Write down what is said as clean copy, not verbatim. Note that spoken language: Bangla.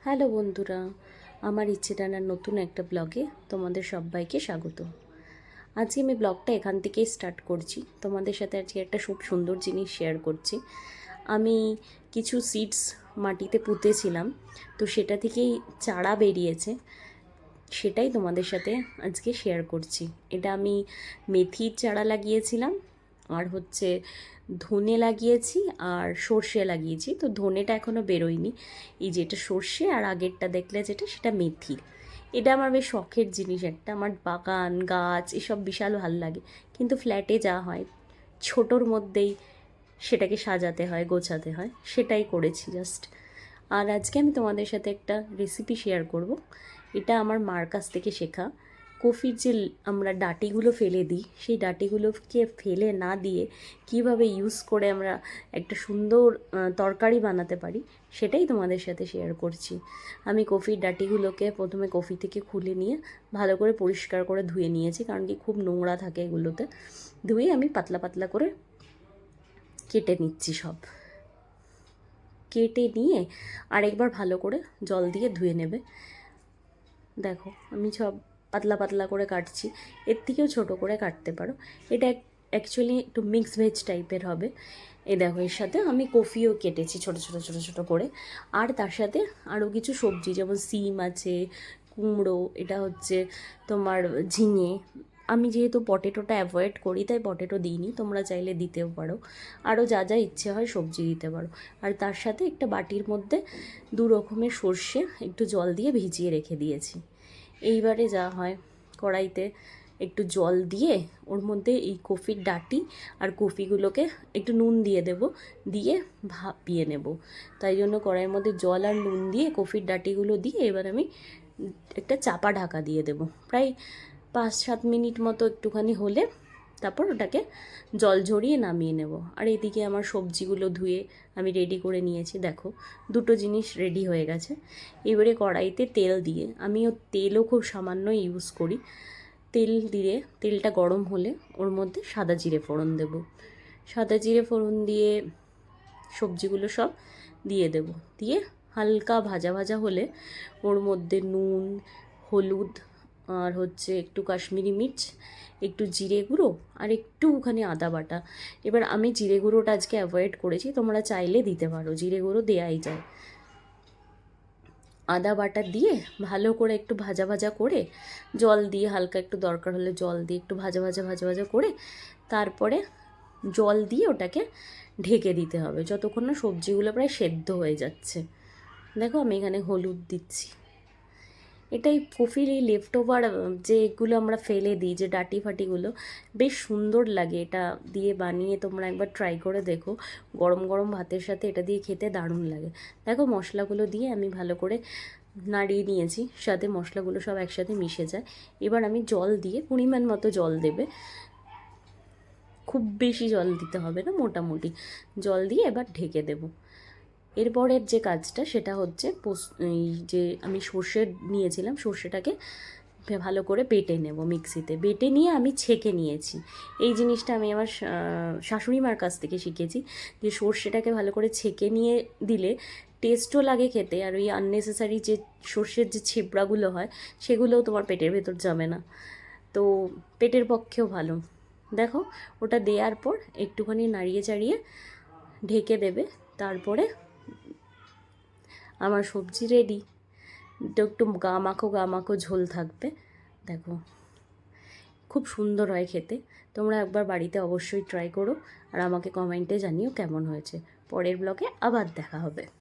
হ্যালো বন্ধুরা, আমার ইচ্ছে টানার নতুন একটা ব্লগে তোমাদের সবাইকে স্বাগত। আজকে আমি ব্লগটা এখান থেকেই স্টার্ট করছি। তোমাদের সাথে আজকে একটা খুব সুন্দর জিনিস শেয়ার করছি। আমি কিছু সিডস মাটিতে পুঁতেছিলাম, তো সেটা থেকেই চারা বেরিয়েছে, সেটাই তোমাদের সাথে আজকে শেয়ার করছি। এটা আমি মেথির চারা লাগিয়েছিলাম, আর হচ্ছে ধনে লাগিয়েছি, আর সর্ষে লাগিয়েছি। তো ধনেটা এখনও বেরোয়নি, এই যেটা সর্ষে, আর আগেরটা দেখলে যেটা সেটা মেথির। এটা আমার বেশ শখের জিনিস একটা। আমার বাগান গাছ এসব বিশাল ভাল লাগে, কিন্তু ফ্ল্যাটে যা হয় ছোটোর মধ্যেই সেটাকে সাজাতে হয়, গোছাতে হয়, সেটাই করেছি জাস্ট। আর আজকে আমি তোমাদের সাথে একটা রেসিপি শেয়ার করব। এটা আমার মার কাছ থেকে শেখা। কফির যে আমরা ডাঁটিগুলো ফেলে দিই, সেই ডাঁটিগুলোকে ফেলে না দিয়ে কিভাবে ইউজ করে আমরা একটা সুন্দর তরকারি বানাতে পারি, সেটাই তোমাদের সাথে শেয়ার করছি। আমি কফির ডাঁটিগুলোকে প্রথমে কফি থেকে খুলে নিয়ে ভালো করে পরিষ্কার করে ধুয়ে নিয়েছি, কারণ কি খুব নোংরা থাকে এগুলোতে। ধুয়ে আমি পাতলা পাতলা করে কেটে নিচ্ছি সব। কেটে নিয়ে আরেকবার ভালো করে জল দিয়ে ধুয়ে নেবে। দেখো আমি সব পাতলা পাতলা করে কাটছি, এর থেকেও ছোটো করে কাটতে পারো। এটা অ্যাকচুয়ালি একটু মিক্স ভেজ টাইপের হবে। এই দেখো, এর সাথে আমি কফিও কেটেছি ছোটো ছোটো ছোটো ছোটো করে, আর তার সাথে আরও কিছু সবজি, যেমন সিম আছে, কুমড়ো, এটা হচ্ছে তোমার ঝিঙে। আমি যেহেতু পটেটোটা অ্যাভয়েড করি তাই পটেটো দিইনি, তোমরা চাইলে দিতেও পারো। আরও যা যা ইচ্ছে হয় সবজি দিতে পারো। আর তার সাথে একটা বাটির মধ্যে 2 রকমের সর্ষে একটু জল দিয়ে ভিজিয়ে রেখে দিয়েছি। এইবারে যা হয়, কড়াইতে একটু জল দিয়ে ওর মধ্যে এই কফির ডাঁটি আর কফিগুলোকে একটু নুন দিয়ে দেব, দিয়ে ভাপিয়ে নেব। তাই জন্য কড়াইয়ের মধ্যে জল আর নুন দিয়ে কফির ডাঁটিগুলো দিয়ে এবার আমি একটা চাপা ঢাকা দিয়ে দেব। প্রায় 5-7 মিনিট মতো একটুখানি হলে তারপর ওটাকে জল ঝরিয়ে নামিয়ে নেব। আর এদিকে আমার সবজিগুলো ধুয়ে আমি রেডি করে নিয়েছি। দেখো, দুটো জিনিস রেডি হয়ে গেছে। এবারে কড়াইতে তেল দিয়ে, আমিও তেলও খুব সামান্য ইউজ করি। তেল দিয়ে তেলটা গরম হলে ওর মধ্যে সাদা জিরে ফোড়ন দেব। সাদা জিরে ফোড়ন দিয়ে সবজিগুলো সব দিয়ে দেব। দিয়ে হালকা ভাজা ভাজা হলে ওর মধ্যে নুন, হলুদ, আর হচ্ছে একটু কাশ্মীরি মির্চ, একটু জিরে গুঁড়ো, আর একটুখানি আদা বাটা। এবার আমি জিরে গুঁড়োটা আজকে অ্যাভয়েড করেছি, তোমরা চাইলে দিতে পারো, জিরে গুঁড়ো দেওয়াই যায়। আদা বাটা দিয়ে ভালো করে একটু ভাজা ভাজা করে জল দিয়ে, হালকা একটু দরকার হলে জল দিয়ে একটু ভাজা ভাজা ভাজা ভাজা করে তারপরে জল দিয়ে ওটাকে ঢেকে দিতে হবে যতক্ষণ না সবজিগুলো প্রায় সেদ্ধ হয়ে যাচ্ছে। দেখো আমি এখানে হলুদ দিচ্ছি। এটাই কফির এই লেফট ওভার যেগুলো আমরা ফেলে দিই, যে ডাটি ফাটিগুলো, বেশ সুন্দর লাগে। এটা দিয়ে বানিয়ে তোমরা একবার ট্রাই করে দেখো, গরম গরম ভাতের সাথে এটা দিয়ে খেতে দারুণ লাগে। দেখো মশলাগুলো দিয়ে আমি ভালো করে নাড়িয়ে নিয়েছি, সাথে মশলাগুলো সব একসাথে মিশে যায়। এবার আমি জল দিয়ে, পরিমাণ মতো জল দেবে, খুব বেশি জল দিতে হবে না, মোটামুটি জল দিয়ে এবার ঢেকে দেবো। এরপরের যে কাজটা সেটা হচ্ছে এই যে আমি সর্ষে নিয়েছিলাম, সর্ষেটাকে ভালো করে বেটে নেব মিক্সিতে। বেটে নিয়ে আমি ছেঁকে নিয়েছি। এই জিনিসটা আমি আমার শাশুড়ি মার কাছ থেকে শিখেছি, যে সর্ষেটাকে ভালো করে ছেঁকে নিয়ে দিলে টেস্টও লাগে খেতে, আর ওই আননেসেসারি যে সর্ষের যে ছিবড়াগুলো হয় সেগুলোও তোমার পেটের ভেতর যাবে না, তো পেটের পক্ষেও ভালো। দেখো, ওটা দেওয়ার পর একটুখানি নাড়িয়ে চাড়িয়ে ঢেকে দেবে। তারপরে আমার সবজি রেডি। একটু গা মাখো ঝোল থাকবে। দেখো, খুব সুন্দর হয় খেতে। তোমরা একবার বাড়িতে অবশ্যই ট্রাই করো, আর আমাকে কমেন্টে জানিও কেমন হয়েছে। পরের ব্লগে আবার দেখা হবে।